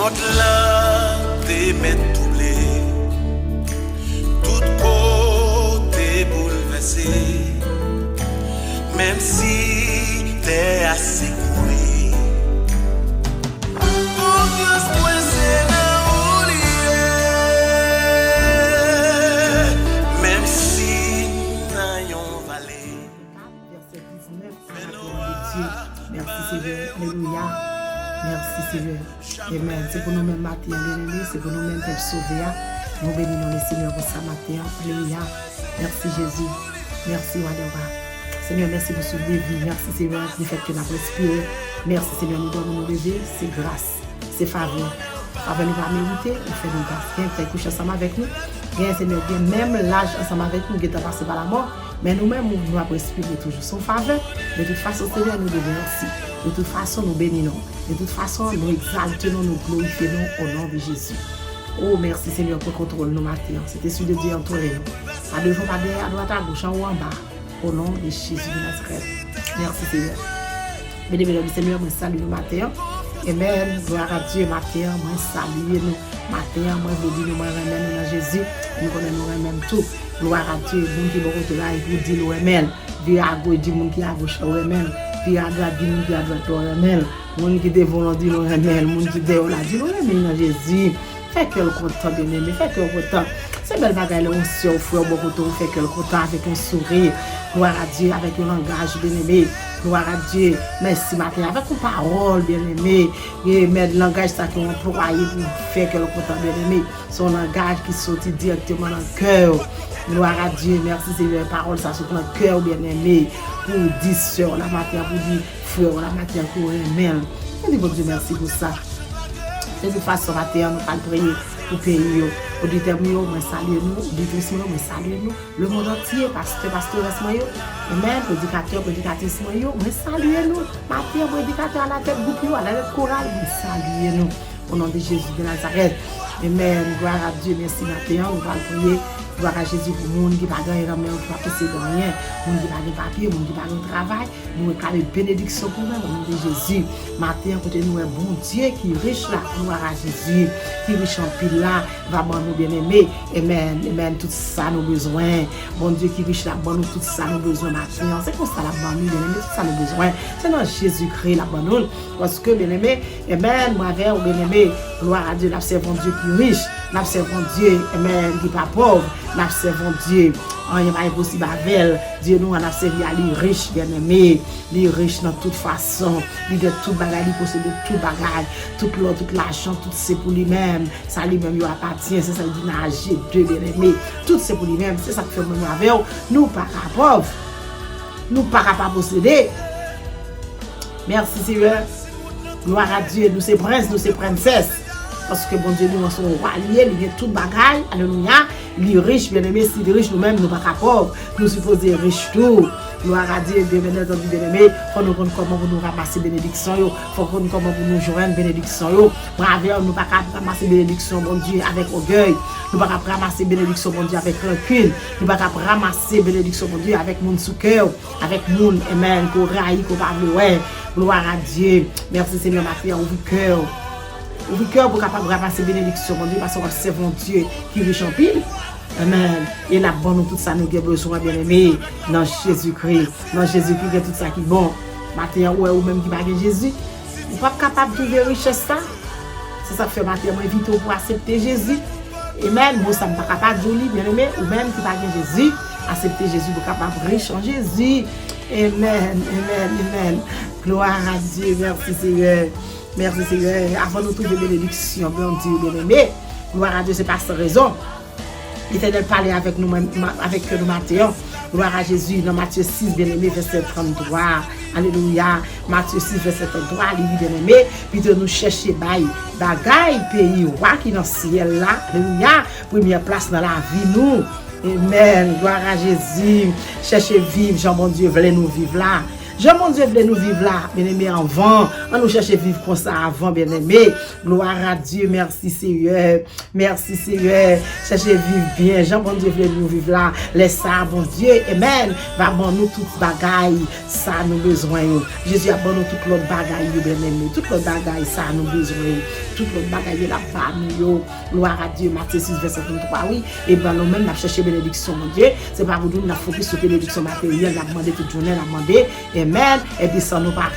Porte là, des mètres doublées, tout côté bouleversé. Même si t'es assez coué, confiance coincée dans l'oublier. Même si n'ayons vallée. Verset 19, merci Seigneur, alléluia. Merci Seigneur. Amen. C'est pour nous-mêmes matin, bien-aimés, c'est pour nous-mêmes d'être sauvés. Nous bénissons le Seigneur pour ça matin. Alléluia. Merci Jésus. Merci Wadora. Seigneur, merci pour sauver vie. Merci Seigneur du fait que nous avons respiré. Merci Seigneur, nous devons nous lever. C'est grâce, c'est faveur. Faveur nous va mériter, nous fait nos grâces. Bien qui couche ensemble avec nous. Bien Seigneur, bien même l'âge ensemble avec nous qui est passé par la mort. Mais nous-mêmes, nous avons respiré toujours sans faveur. De toute façon, Seigneur, nous devons merci. De toute façon, nous bénissons. De toute façon, nous exaltons, nous glorifions au nom de Jésus. Oh, merci Seigneur pour contrôler nos matins. C'était celui de Dieu entouré nous. Pas devant, pas derrière, à droite, à gauche, en haut, en bas. Au nom de Jésus de Nazareth. Merci Seigneur. Bénévole du Seigneur, moi salue nous matin. Amen. Gloire à Dieu matin. Moi salue nous matin. Moi vous dis nous remène dans Jésus. Nous connaissons nous remène tout. Gloire à Dieu. Monde qui beaucoup là, il vous dit nous remène. Puis à gauche dit monde qui à gauche nous remène. Puis à droite dit monde qui à droite nous remène. Monde qui devant dit nous remène. Monde qui derrière là dit nous remène dans Jésus. Fait que le content bien aimé, fait que le content. C'est belle bagaille là, on se frère beaucoup de fait que le content avec un sourire. Gloire à Dieu avec un langage bien aimé. Gloire à Dieu. Merci matin avec une parole bien aimé. Et mais le langage ça qu'on employé pour faire que le content bien aimé. Son langage qui sortit directement dans le cœur. Gloire à Dieu. Merci Seigneur. Parole ça sur le cœur bien aimé. Pour 10 sœurs la matin, pour 10 frères la matin pour eux-mêmes. Je dis bon Dieu merci pour ça. De toute façon, matin, nous allons prier pour le pays. Auditeur, moi salue nous. Auditrice, moi salue nous. Le monde entier, pasteur, amen. Prédicatrice, moi salue nous. Matin, prédicateur à la tête groupe, à la tête chorale, moi salue nous. Au nom de Jésus de Nazareth. Amen. Gloire à Dieu. Merci matin. On va prier. Gloire à Jésus pour le monde qui va gagner, mais on va posséder rien. Le monde qui va gagner papier, le monde qui va gagner travail. Nous avons une bénédiction pour nous, au nom de Jésus. Matin, côté nous, un bon Dieu qui est riche là. Gloire à Jésus, qui est riche en pile là. Va nous bien aimer. Amen. Amen. Tout ça, nous besoin. Bon Dieu qui est riche là, bon nous tout ça, nous besoin matin. C'est comme ça la bonne bien aimé, tout ça, nous besoin. C'est dans Jésus-Christ la bonne nous. Parce que bien aimé, amen, moi avec bien aimé. Gloire à Dieu, l'observons Dieu qui est riche. L'observons Dieu, amen, qui n'est pas pauvre. L'observons Dieu, il n'est pas impossible avec Dieu. Nous, on a servi à lui riche, bien aimé. Lui riche dans toute façon. Il a tout bagage, il possède tout bagage. Tout l'or, tout l'argent, tout c'est pour lui-même. Ça lui-même, il appartient. C'est ça, il dit, nager, Dieu, bien aimé. Tout c'est pour lui-même. C'est ça que fait mon avec nous, pas pauvres. Nous, pas capables de posséder. Merci, Seigneur. Gloire à Dieu. Nous, c'est princes, nous, c'est princesses. Parce que bon Dieu, nous sommes rois liés, il y a tout bagaille, alléluia. Il est riche, bien aimé, si il est riche, nous-mêmes, nous ne sommes pas pauvres. Nous supposons être riches tout. Gloire à Dieu, bien aimé, il faut nous connaître comment nous ramasser bénédiction, il faut nous connaître comment nous joindre bénédiction. Bravo, nous ne pouvons pas ramasser bénédiction, bon Dieu, avec orgueil. Nous ne pouvons pas ramasser bénédiction, bon Dieu, avec rancune. Nous ne pouvons pas ramasser bénédiction, bon Dieu, avec mon sous-cœur, avec mon, amen, qu'on raille, qu'on parle, ouais. Gloire à Dieu. Merci Seigneur, ma fille, ouvre le cœur. Ouvre le cœur pour capable ramasser bénédiction, mon Dieu, parce qu'on observe Dieu qui est riche en pile. Amen. Et la bonne, tout ça, nous avons besoin, bien aimé, dans Jésus-Christ. Dans Jésus-Christ, il y a tout ça qui est bon. Maintenant, ou même qui va Jésus, vous n'êtes pas capable de trouver richesse ça. C'est ça que fait maintenant, moi, invite pour accepter Jésus. Amen. Moi, ça ne pas capable de joli, bien aimé, ou même qui va Jésus, accepter Jésus pour capable de riche en Jésus. Amen. Amen. Amen. Gloire à Dieu. Merci Seigneur. Merci Seigneur. Avant de trouver bénédiction, bien Dieu, bien aimé. Gloire à Dieu, c'est pas sans raison. L'Éternel parlait avec nous matin. Gloire à Jésus. Dans Matthieu 6, bien aimé, verset 33. Alléluia. Matthieu 6, verset 33. Il dit, bien aimé, puis de nous chercher bagaille, pays, roi qui dans le ciel là. Alléluia. Première place dans la vie, nous. Amen. Gloire à Jésus. Cherchez vivre, Jean, bon Dieu, voulez nous vivre là. Jean mon Dieu voulait nous vivre là, bien-aimé, avant. On nous cherche vivre comme ça avant, bien-aimé. Gloire à Dieu, merci Seigneur. Merci Seigneur. Cherchez vivre bien. Jean mon Dieu voulait nous vivre là. Laisse ça, bon Dieu. Amen. Va bon nous toute bagaille. Ça nous besoin. Jésus a bon nous toute l'autre bagaille, bien-aimé. Toute l'autre bagaille, ça nous besoin. Toute l'autre bagaille, la famille. Gloire à Dieu. Matthieu 6, verset 33. Oui. Et bien, nous-mêmes, nous cherché bénédiction, mon Dieu. C'est pas vous dire, nous avons focus sur bénédiction matérielle. Nous avons demandé toute journée, nous avons demandé. Amen. Et puis, ça nous paraît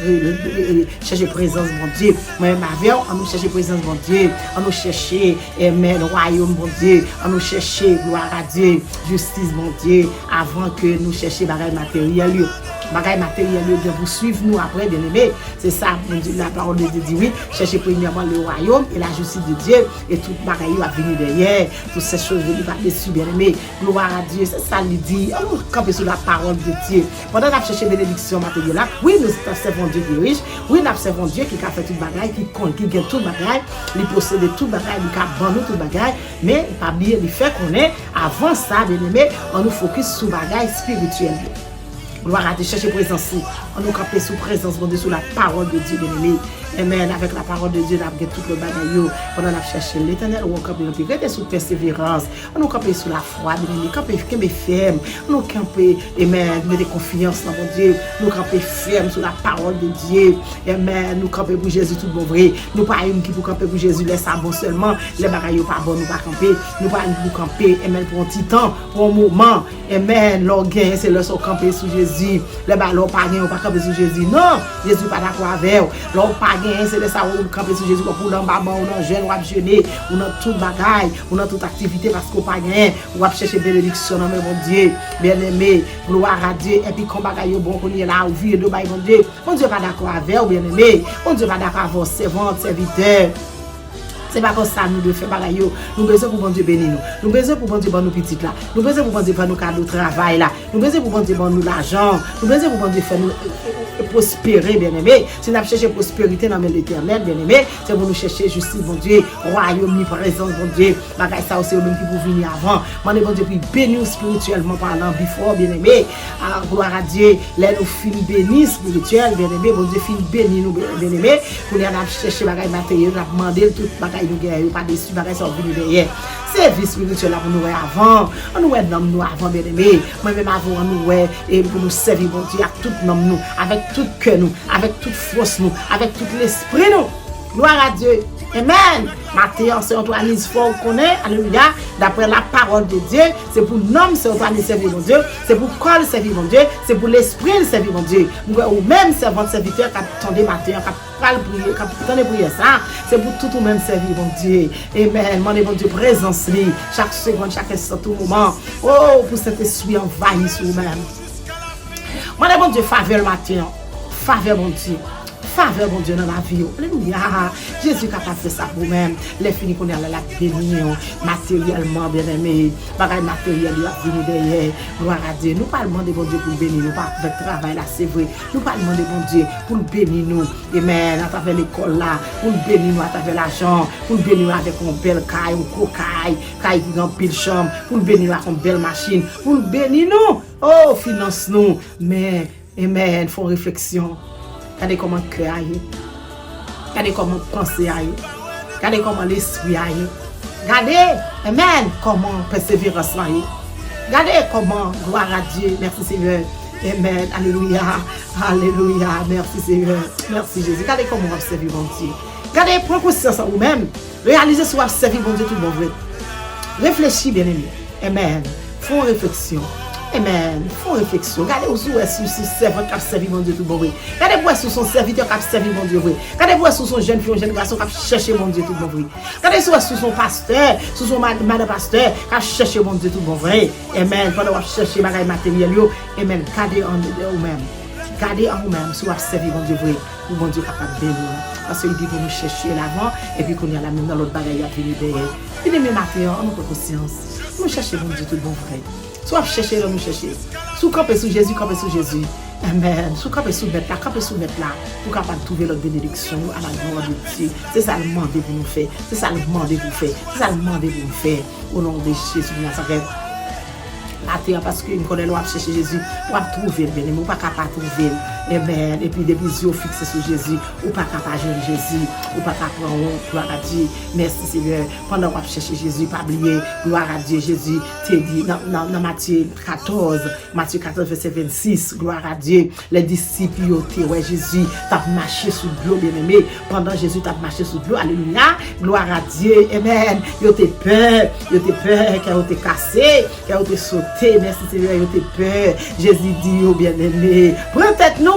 chercher présence, mon Dieu. Moi-même, on nous chercher présence, mon Dieu. On nous chercher, amen, royaume, mon Dieu. On nous chercher, gloire à Dieu, justice, mon Dieu, avant que nous cherchions bagaille matérielle. Bagaille matérielle, bien vous suivre nous après, bien aimé. C'est ça, mon Dieu, la parole de Dieu dit oui. Cherchez premièrement le royaume et la justice de Dieu. Et tout bagaille va venir derrière. Toutes ces choses venir pas dessus, bien aimé. Gloire à Dieu. C'est ça, il dit. On nous camper sur la parole de Dieu. Pendant qu'on a cherché bénédiction matérielle là, oui, nous observons Dieu qui est riche. Oui, nous observons Dieu qui a fait toute bagaille, qui gagne toute bagaille, il possède toute bagaille, il a vendu toute bagaille. Mais pas bien, il fait qu'on est, avant ça, bien aimé, on nous focus sur bagaille spirituelle. Gloire à Dieu, chercher présence. On nous camper sous présence, bon Dieu, sous la parole de Dieu, bien aimé. Amen. Avec la parole de Dieu, nous avons tout le bagaille. Pendant qu'on a cherché l'éternel, on camper nous camper sous persévérance. On nous camper sous la foi, bien aimé. Camper ferme. On nous camper, amen, mettre confiance dans mon Dieu. Nous camper ferme sous la parole de Dieu. Amen. Nous camper pour Jésus tout bon vrai. Nous pas une qui pour camper pour Jésus, laisse ça bon seulement. Les bagailles pas bon, nous pas camper. Nous pas une pour camper, amen, pour un petit temps, pour un moment. Amen. L'orgueil, c'est le son camper sous Jésus. Les ballons pas gain, on pas camper sous Jésus. Non, Jésus pas d'accord avec. L'homme pas c'est de ça où camper sur Jésus pour dans maman ou dans jeune ou à jeûner ou dans toute bagaille ou dans toute activité parce qu'on pas rien ou à chercher bénédiction dans mon Dieu bien-aimé gloire à Dieu et puis quand bagaille bon qu'on est là ou vie de bail mon Dieu pas d'accord avec bien-aimé mon Dieu pas d'accord avec servante serviteur. C'est pas comme ça nous devons faire bagaille. Nous besoin pour bon Dieu bénir nous. Nous besoin pour bon Dieu bonne nous petites là. Nous besoin pour bon Dieu faire nous cadeau travail là. Nous besoin pour bon Dieu bonne nous l'argent. Nous besoin pour bon Dieu faire nous prospérer bien-aimé. Si nous chercher prospérité dans l'Éternel bien-aimé, c'est pour nous chercher justice bon Dieu, royaume omniprésence bon Dieu. Bagaille ça aussi même qui pour venir avant. Mandez bon Dieu puis bénir spirituellement parlant before bien-aimé. Alors gloire à Dieu, les nous fin bénis spirituel bien-aimé, bon Dieu fin bénir nous bien-aimé. Pour nous chercher bagaille matériel, nous demander tout bagaille nous gagne pas dessus bagaille ça venir derrière service spirituel là pour nous avant on nous est nous avant bien aimé moi même avant nous et pour nous servir bon Dieu avec tout nom nous avec tout cœur nous avec toute force nous avec tout l'esprit nous gloire à Dieu amen Matthieu c'est Antoine fort connaît alléluia d'après la parole de Dieu c'est pour l'homme c'est Antoine servir mon Dieu c'est pour corps servir mon Dieu c'est pour l'esprit servir mon Dieu ou même servant serviteur qui attendait Matthieu prier, quand on prier ça, c'est pour tout ou même servir mon Dieu. Amen. Demandez mon Dieu présence chaque seconde, chaque instant, tout moment. Oh, pour cet esprit envahi sur vous-même. Demandez mon Dieu faveur matin, faveur mon Dieu. Faveur mon Dieu dans la vie. Alléluia. Jésus capable de faire ça pour vous-même. Les finis qu'on est là la bénir matériellement bien aimé. Bagaille matériel il va venir derrière. Gloire à Dieu. Nous pas demander bon Dieu pour bénir nous pas avec travail là c'est vrai. Nous pas demander bon Dieu pour bénir nous. Amen. À travers l'école là, pour bénir nous à travers l'argent, pour bénir nous avec une belle caille, une gros caille qui dans pile chambre, pour bénir nous avec une belle machine, pour bénir nous. Oh, finance nous. Mais amen, faut réflexion. Regardez comment le cœur aille. Regardez comment penser aille. Regardez comment l'esprit aille. Regardez, amen, comment persévérance aille. Regardez comment, gloire à Dieu, merci Seigneur. Amen, alléluia, alléluia, merci Seigneur. Merci Jésus. Regardez comment on observe mon Dieu. Regardez, prends conscience en vous-même. Réalisez ce que vous observez mon Dieu tout bon vrai. Réfléchis bien aimé. Amen. Fais une réflexion. Amen. Font réflexion. Regardez où est sous servant qui a servi mon Dieu tout bon. Regardez où sous son serviteur qui a servi mon Dieu. Regardez où sous son jeune fille, jeune garçon qui a cherché mon Dieu tout bon. Regardez où sous son pasteur, sous son madame pasteur qui a cherché mon Dieu tout bon. Amen. Pendant qu'on cherche bagaille matériel, amen. Gardez en vous-même. Gardez en vous-même si vous avez servi mon Dieu vrai. Ou mon Dieu capable de nous. Parce qu'il dit pour nous chercher l'avant et puis qu'on y a la même dans l'autre bagaille à venir derrière. Puis les mêmes matins, on a conscience. Nous cherchons mon Dieu tout bon vrai. Soit chercher, nous chercher. Sous camper sous Jésus, camper sous Jésus. Amen. Sous camper sous mettre là, camper sous mettre là. Pour capable trouver notre bénédiction à la gloire de Dieu. C'est ça le demander pour nous faire. C'est ça le demander pour faire. C'est ça le demander pour nous faire. Au nom de Jésus de Nazareth. matin parce que nous connaissons chercher Jésus, on va trouver bien aimé, on pas capable trouver. Amen. Et puis depuis yeux fixés sur Jésus, ou pas capable de Jésus, ou pas capable de gloire à Dieu. Merci Seigneur. Pendant qu'on chercher Jésus, pas oublier, gloire à Dieu. Jésus t'a dit dans Matthieu 14, verset 26, gloire à Dieu. Les disciples ouais Jésus t'a marché sous l'eau bien aimé. Pendant Jésus t'a marché sous l'eau, alléluia, gloire à Dieu. Amen. Yo t'es peur, car yo t'es cassé, car yo t'es sauté. Merci Seigneur, yo t'es peur. Jésus dit au bien-aimé, peut-être nous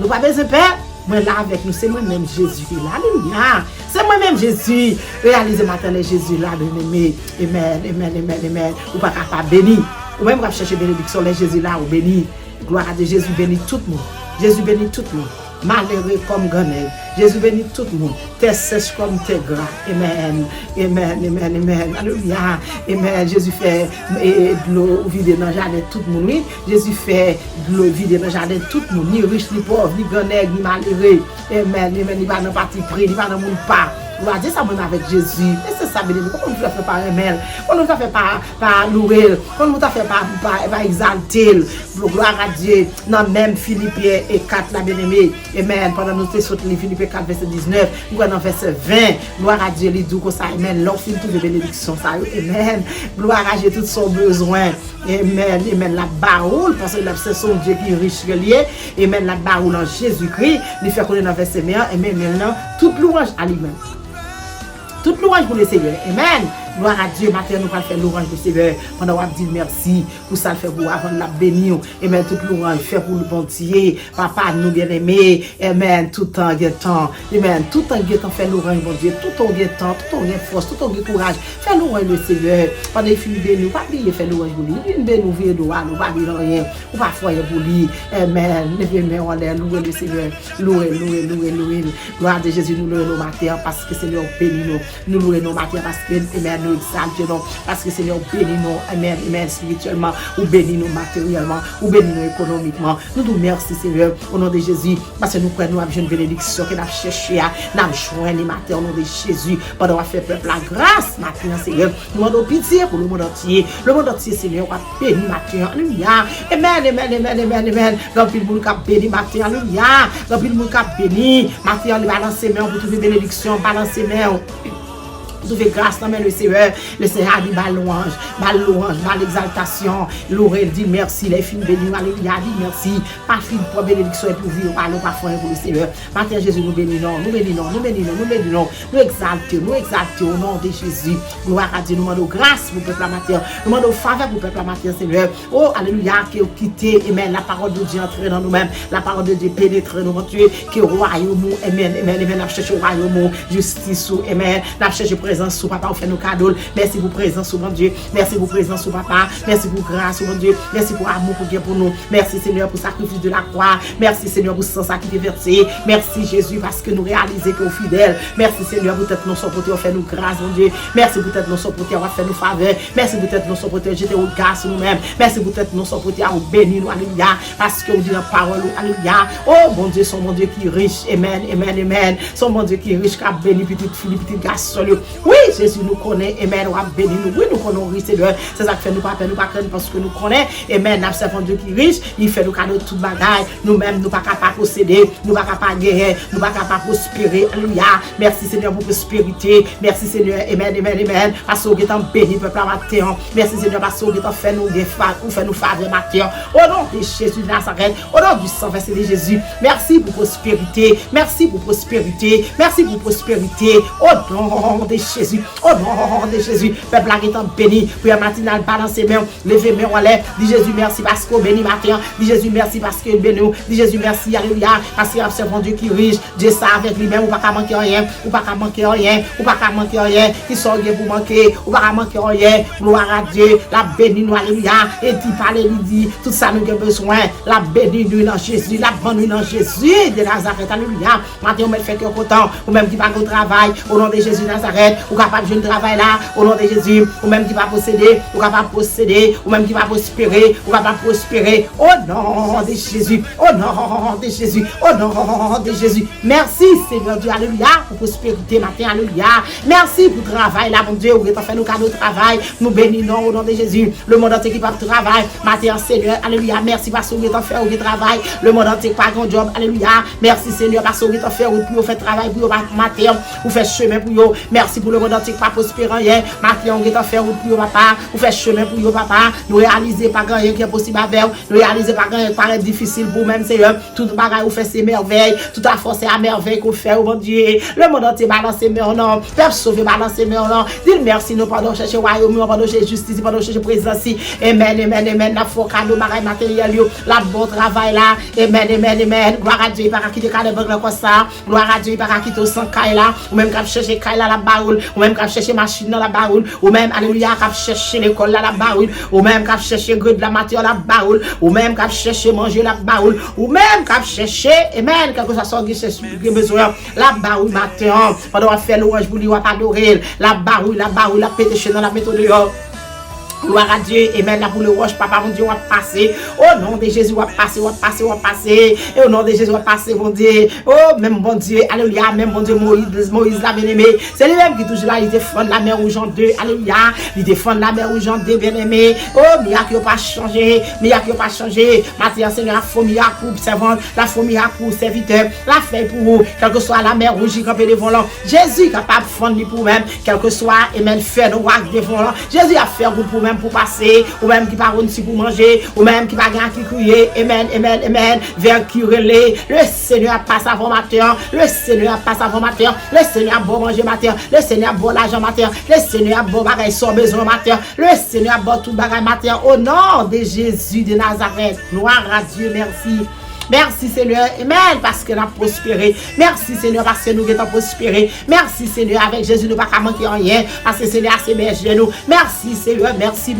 pas besoin de peur. Moi là avec nous, c'est moi-même Jésus qui est là. Alléluia. C'est moi-même Jésus. Réalisez matin les Jésus là, bien-aimé. Amen, amen, amen, amen. Ou pas capable béni. Ou même pas chercher bénédiction les Jésus là ou béni. Gloire à Dieu, Jésus bénit tout le monde. Jésus bénit tout le monde. Malheureux comme Ganeg. Jésus bénit tout le monde. T'es sèche comme t'es gras. Amen. Amen. Amen. Amen. Alléluia. Amen. Jésus fait de l'eau vide dans le jardin tout le monde. Jésus fait de l'eau vide dans le jardin tout le monde. Ni riche, ni pauvre, ni Ganeg, ni malheureux. Amen. Amen. Il va dans le parti pris, il va dans le monde pas. On va dire ça même avec Jésus. Et c'est ça, bien aimé. Comment nous fait par Emel? Comment nous fait par louer? Comment nous fait par exalter? Gloire à Dieu. Dans même Philippiens et 4, la bien aimé. Amen. Pendant nous sommes les Philippiens 4, verset 19, nous allons dans verset 20. Gloire à Dieu, les doux comme ça. Amen. L'offre de toute bénédiction. Ça. Amen. Gloire à Dieu, tout son besoin. Amen. Amen. La baroule, parce que c'est son Dieu qui est riche relié. Amen. La baroule en Jésus-Christ. Il fait connaître dans verset 1. Amen. Maintenant, toute louange à lui-même. Toute louange pour le Seigneur. Amen. Gloire à Dieu, matin nous allons faire louange pour le Seigneur. Pendant qu'on va dire merci pour ça le faire pour avant la bénir. Amen. Toute louange fait pour le bon Dieu. Papa nous bien aimé. Amen. Tout temps guettant. Amen. Tout temps guettant fait louange bon Dieu. Tout temps guettant, tout temps force, tout temps courage. Fait louange le Seigneur. Pendant il finit de nous, pas oublier faire louange pour lui. Il nous vie de nous pas dire rien. Ou pas foyer pour lui. Amen. Levez main en l'air, louer le Seigneur. Louer. Gloire de Jésus nous louer nos matins parce que Seigneur bénit nous. Nous louer nos matins parce que amen. Nous exaltons parce que Seigneur bénit nous, amen, amen, spirituellement, ou bénit nous matériellement, ou bénit nous économiquement. Nous nous merci Seigneur, au nom de Jésus, parce que nous prenons une bénédiction que nous avons cherché, nous avons choisi les matins au nom de Jésus, pendant qu'on fait peuple la grâce, maintenant Seigneur, nous demandons pitié pour le monde entier, Seigneur, on va bénir matin, alléluia, amen, remplis le monde qui a béni matin, alléluia, remplis le monde qui a béni, matin, on va balancer main pour trouver bénédiction, balancer main. Vous avez grâce dans le Seigneur a dit bal louange, bal exaltation. L'oreille dit merci, les filles bénis, alléluia, dit merci. Pas fin pour bénédiction et pour vivre, allons pas faire pour le Seigneur. Matin Jésus nous bénissons, nous exaltons au nom de Jésus. Gloire à Dieu, nous demandons grâce pour le peuple amateur, nous demandons faveur pour le peuple amateur, Seigneur. Oh, alléluia, qui est quitté, amen, la parole de Dieu entre dans nous-mêmes, la parole de Dieu pénètre dans nous, Dieu, qui est royaume, amen, nous cherchons royaume, justice, amen, nous cherchons présence sous papa, vous faites nos cadeaux. Merci pour présence sous mon Dieu. Merci pour présence sous papa. Merci pour grâce sous mon Dieu. Merci pour amour pour nous. Merci Seigneur pour sacrifice de la croix. Merci Seigneur pour sang qui est versé. Merci Jésus parce que nous réalisons que vous fidèles. Merci Seigneur pour être nos supporters, vous faites nous grâce mon Dieu. Merci pour être nos supporters, vous faites nous faveur. Merci pour être nos supporters, jeter au gars sur nous-mêmes. Merci pour être nos supporters, vous bénir nous, alléluia. Parce que vous dites la parole, alléluia. Oh mon Dieu, son mon Dieu qui est riche. Amen, amen, amen. Son mon Dieu qui est riche, qui a béni petite fille, petite garçon. Oui, Jésus nous connaît, amen, on a béni nous, oui, nous connaissons riche, c'est ça qui fait nous pas peur, nous pas craindre parce que nous connaissons, amen, nous avons Dieu qui est riche, il fait nous cadeau tout bagaille, nous-mêmes, nous pas capables de posséder, nous pas capables de guérir, nous pas capables de prospérer, alléluia, merci Seigneur pour prospérité, merci Seigneur, amen, parce que vous êtes béni, peuple à matin, merci Seigneur, parce que vous êtes fait nous faveur matin, au nom de Jésus de Nazareth, au nom du sang versé de Jésus, merci pour prospérité, au nom de Jésus. Au nom de Jésus, peuple là qui est béni, pour la matinale balancer main, lever main en l'air, dis Jésus merci parce que béni matin, dis Jésus merci parce que béni, dis Jésus merci, alléluia, parce qu'il y a un Dieu qui est riche, Dieu ça avec lui-même, ou pas qu'à manquer rien, qui sont pour manquer, ou pas manquer rien, gloire à Dieu, la béni nous, alléluia, et dit parler, il dit, tout ça nous avons besoin, la béni nous dans Jésus, la bonne nous dans Jésus de Nazareth, alléluia, matin on met fait que content, ou même qui va au travail, au nom de Jésus de Nazareth, ou capable capable de jouer un travail là, au nom de Jésus, ou même qui va posséder, ou capable de posséder, ou même qui va prospérer, ou capable de prospérer, au nom de Jésus, au nom de Jésus, au nom de Jésus. Merci Seigneur Dieu, alléluia, pour prospérité matin, alléluia. Merci pour le travail là, mon Dieu, où tu as fait nos cadeaux de travail, nous bénissons au nom de Jésus, le monde entier qui va travail, matin Seigneur, alléluia, merci parce que tu as fait au travail, le monde entier pas grand job, alléluia, merci Seigneur parce que tu as fait pour faire travail pour matin, ou faire chemin pour eux, merci pour le monde entier qui pas prospérer rien, matin on fait pour papa, ou faire chemin pour papa, nous réaliser pas grand rien qui est possible avec, nous réaliser pas grand rien difficile pour même Seigneur, tout bagage ou fait ses merveilles, tout à force à merveille qu'on fait au bon Dieu, le monde entier balancer mais non, peuple sauver balancer mais non, dis merci nous pendant chercher royaume, nous pendant chercher justice, pendant chercher présence, amen amen amen, la foi cadeau bagage matériel la bon travail là, amen amen amen, gloire à Dieu, pas quitter cadre comme ça, gloire à Dieu, pas quitter sans caille là, ou même quand chercher caille là la baroule, ou même quand chercher machine dans la baroule, ou même alléluia quand chercher l'école là la baroule, ou même quand chercher grade la matière la baroule, ou même quand chercher manger la baroule, ou même quand chercher amen quelque chose soit qui besoin la baroule matin pendant faire l'orange pour lui pas adorer la baroule la pété dans la méthode dehors. Gloire à Dieu, amen, la boule roche, papa, mon Dieu, on va passer. Au nom de Jésus, on va passer. Et au nom de Jésus, on va passer, mon Dieu. Oh, même bon Dieu, alléluia, même bon Dieu, Moïse la bien-aimé. C'est lui-même qui toujours là, il défend la mer rouge en deux, alléluia. Il défend la mer rouge en deux, bien-aimé. Oh, miracle n'a pas changé, Matin, Seigneur, la famille pour servante, la famille pour serviteur, la feuille pour vous, quelle que soit la mer rouge, il campe devant l'homme. Jésus capable de fondre pour même, quel que soit, amen, faire nos rois devant l'homme. Jésus a fait pour même pour passer, ou même qui parle si pour manger, ou même qui va gagner qui crier, amen, amen, amen, vers qui relais, le Seigneur passe avant matin, le Seigneur passe avant matin, le Seigneur bon manger matin, le Seigneur bon l'argent matin, le Seigneur bon bagage sans besoin matin, le Seigneur bon tout bagage matin, au nom de Jésus de Nazareth, gloire à Dieu, merci. Merci Seigneur, amen, parce que nous avons prospéré. Merci Seigneur, parce que nous avons prospéré. Merci Seigneur, avec Jésus, nous ne pouvons pas manquer rien, parce que Seigneur, c'est berger nous. Merci Seigneur, merci.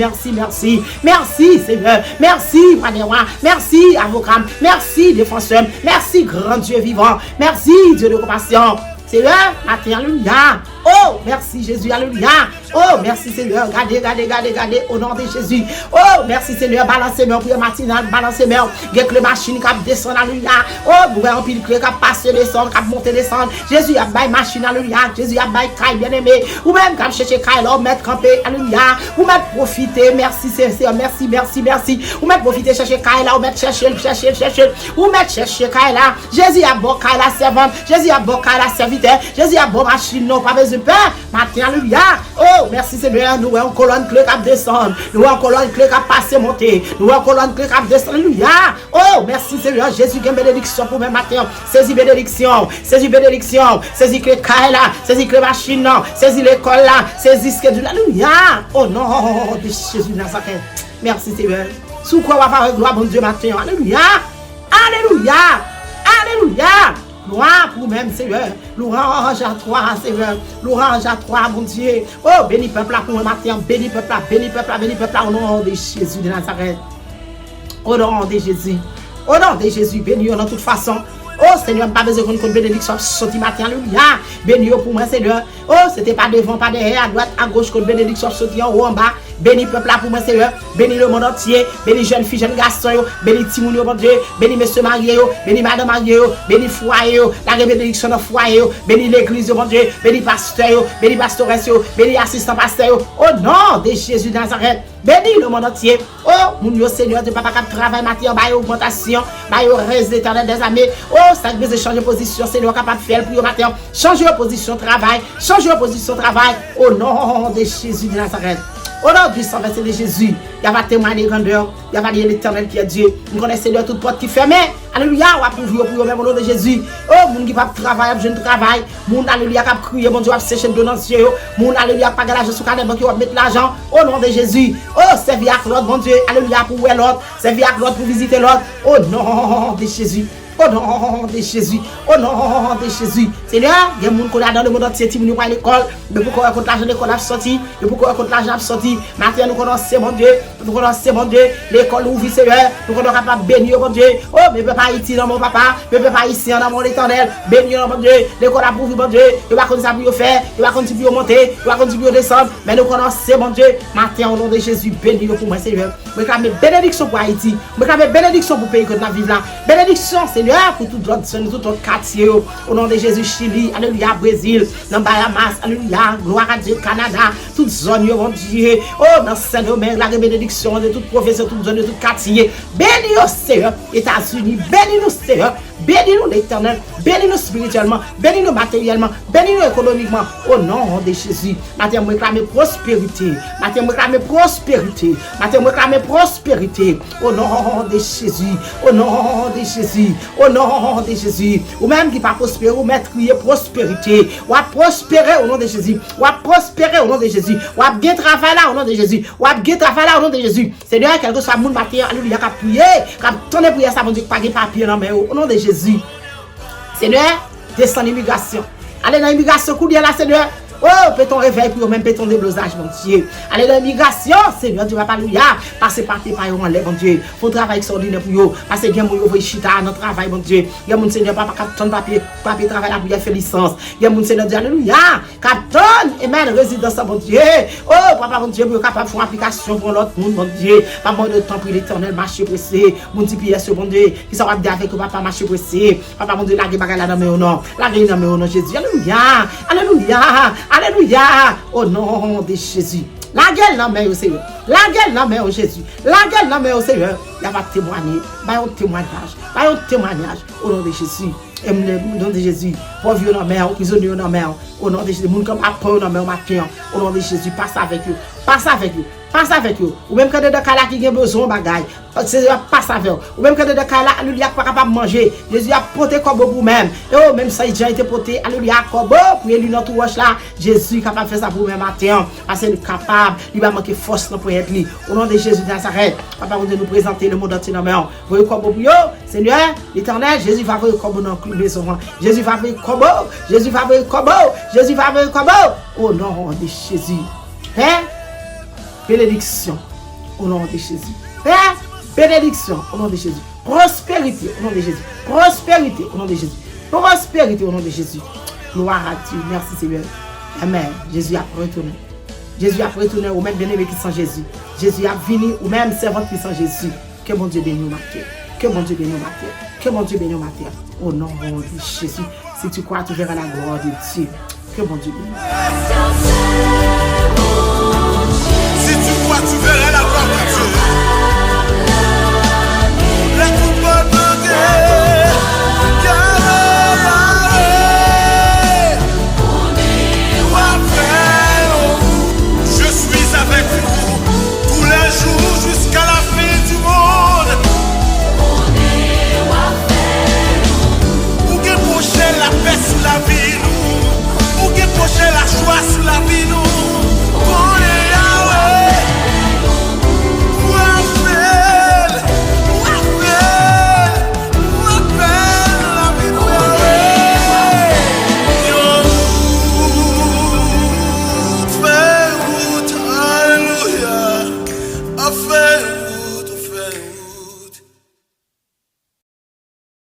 Merci Seigneur, merci Manéwa, merci avocat, merci défenseur, merci grand Dieu vivant, merci Dieu de compassion. Seigneur, alléluia. Oh, merci Jésus, alléluia. Oh, merci Seigneur, regardez, au nom de Jésus. Oh, merci Seigneur, balancez moi pour matinale, balancez-moi. Get le machine qui descend, alléluia. Oh, vous voyez un pile qui passe, descend, qui monte, descend. Jésus a bail machine, alléluia. Jésus a bail caille, bien-aimé. Ou même quand chercher caille, là, mettre campé, alléluia. Ou même profiter, merci Seigneur, merci. Ou même profiter, chercher caille, là, ou mettre chercher. Ou mettre chercher caille, là. Jésus a bon caille, la servante. Jésus a bon caille, la serviteur. Jésus a bon machine, non, pas besoin de pain. Matin, alléluia. Oh, merci Seigneur, nous avons colonne clé qui descend, nous avons colonne clé qui passe monter, nous avons colonne clé qui descend, alléluia. Oh, merci Seigneur, Jésus qui a bénédiction pour mes matin, saisis bénédiction, saisis clé là, saisis clé machine là, saisis l'école là, saisis ce que Dieu, alléluia. Oh non, de Jésus Nazareth, merci Seigneur. Sous quoi on va faire gloire, mon Dieu, matin, alléluia. Gloire pour même Seigneur, louange à toi Seigneur, louange à toi mon Dieu. Oh, béni peuple là pour le matin, béni peuple là au nom de Jésus de Nazareth. Au nom de Jésus, béni dans toute façon. Oh Seigneur, pas besoin qu'on bénédiction sorti matin, alléluia. Béni pour moi Seigneur. Oh, c'était pas devant, pas derrière, à droite, à gauche, qu'on bénédiction sorti en haut, en bas. Béni peuple là pour moi Seigneur. Béni le monde entier. Béni jeunes filles, jeunes garçons, béni Timoun, mon Dieu. Béni monsieur marié, béni madame marié, béni foyer, la bénédiction dans foyer, béni l'église, mon Dieu. Béni pasteur, béni pastoresse, béni assistant pasteur. Au nom de Jésus de Nazareth. Béni le monde entier. Oh, mon Dieu Seigneur, de papa qui travaille matin, bail augmentation, bail reste éternel des années. Oh, ça veut changer de position, Seigneur capable de faire pour le matin. Changer de position travail, au nom de Jésus de Nazareth. Au nom du sang versé de Jésus, il va témoigner grandeur, il va dire l'éternel qui est Dieu. Nous connaissons Seigneur toute porte qui fermée. Alléluia, on va pour vous même au nom de Jésus. Oh, moun qui va travailler, jeune travail. Moun alléluia qui va crier, mon Dieu va sécher de dans cieux. Moun alléluia pas l'argent sur cadre qui va mettre l'argent au nom de Jésus. Oh, servir à l'autre, mon Dieu. Alléluia pour l'autre, servir à l'autre pour visiter l'autre. Au nom de Jésus. Au nom de Jésus, Seigneur, il y a des gens qui sont dans le monde entier, qui sont à l'école, mais pourquoi compte l'argent de l'école a sorti, et pourquoi compte l'argent a sorti, maintenant nous connaissons, mon Dieu, nous connaissons, mon Dieu, l'école ouvre, Seigneur, nous connaissons capable de bénir, mon Dieu. Oh, mais papa Haïti dans mon papa, mais papa ici dans mon éternel, bénir, mon Dieu, l'école a pour mon Dieu, il va continuer à faire, il va continuer à monter, il va continuer à descendre, mais nous connaissons, mon Dieu, matin au nom de Jésus, bénir pour moi, Seigneur. Je réclame bénédiction pour Haïti, je réclame bénédiction pour le pays que nous vivons là, bénédiction, Seigneur, pour tout notre quartier, au nom de Jésus, Chili, alléluia, Brésil, dans Bahamas, alléluia, gloire à Dieu, Canada, toute zone, mon Dieu, oh, dans Saint-Domingue, la bénédiction de toute profession, toute zone, de tout quartier, bénis-nous, Seigneur, États-Unis, bénis-nous, Seigneur, bénis-nous l'Éternel, bénis-nous spirituellement, bénis-nous matériellement, bénis-nous économiquement, au nom de Jésus. Maintenant, je réclame prospérité, maintenant, je réclame prospérité, maintenant, je réclame prospérité, au nom de Jésus, au nom de Jésus, au nom de Jésus, ou même qui pas prospérer, ou mettre crier prospérité, ou à prospérer au nom de Jésus, ou à prospérer au nom de Jésus, ou à bien travailler là au nom de Jésus, ou à bien travailler là au nom de Jésus. Seigneur, quel que soit le monde matin, alléluia, qui a prié, qui a tourné prière, ça, mon Dieu, pas de papier dans au nom de Jésus. Seigneur, descends l'immigration. Allez dans l'immigration, coup de là, Seigneur. Oh, peut-on réveil pour même peut-on déblosage, mon Dieu. Allez dans l'immigration, Seigneur, Dieu va pas alléluia. Passez par tes pailles en l'air, mon Dieu. Faut travailler extraordinaire pour vous. Passez bien pour vous, chita, notre travail, mon Dieu. Il y a mon Seigneur, papa, capton papier travail là pour faire licence. Il y a mon Seigneur, Dieu, alléluia. Capton, amen, résidence, mon Dieu. Oh, papa, mon Dieu, pour capable de faire application pour l'autre monde, mon Dieu. Pas moins de temps pour l'éternel, marcher pressé. Mon petit pièce, mon Dieu, qui s'en va dire avec papa, marcher pressé. Papa, mon Dieu, la guerre, la dame, au nom. La guerre, dans mon nom, Jésus. Alléluia. Alléluia. Alléluia, au nom de Jésus. La gueule non mais au Seigneur. La gueule non mais au Jésus. La gueule non mais au Seigneur. Il va témoigner. Bah un témoignage. Bah un témoignage au nom de Jésus. Au nom de Jésus. Pauvre dans mer, prisonnier dans mer. Au nom de Jésus. Moun comme après dans mer matin. Au nom de Jésus. Passe avec eux. Passe avec eux. Passe avec eux. Ou même quand des cas là qui ont besoin de bagaille. Seigneur passe avec eux. Ou même quand des cas là, alléluia, pas capable de manger. Jésus a porté comme pour même. Et oh, même ça, il a été porté, alléluia, comme pour lui notre roche là. Jésus est capable de faire ça pour même matin. Parce qu'il est capable, il va manquer force pour être lui. Au nom de Jésus de Nazareth, papa, on va nous présenter le monde entier dans main. Voyez comme pour vous, Seigneur, l'éternel, Jésus va voir comme dans la maison. Jésus va voir comme Jésus va voir comme Jésus va voir comme au nom de Jésus. Père, bénédiction au nom de Jésus. Père, bénédiction au nom de Jésus. Prospérité au nom de Jésus. Prospérité au nom de Jésus. Prospérité au nom de Jésus. Gloire à Dieu. Merci Seigneur. Amen. Jésus a retourné. Jésus a retourné ou même bien-aimé qui sont Jésus. Jésus a venu ou même servante qui sont Jésus. Que mon Dieu bénisse ma terre. Que mon Dieu bénisse ma terre. Que mon Dieu bénisse ma terre. Au nom de Jésus. Si tu crois, tu verras la gloire de Dieu. Que mon Dieu bénisse. Si tu crois, tu verras la gloire de Dieu.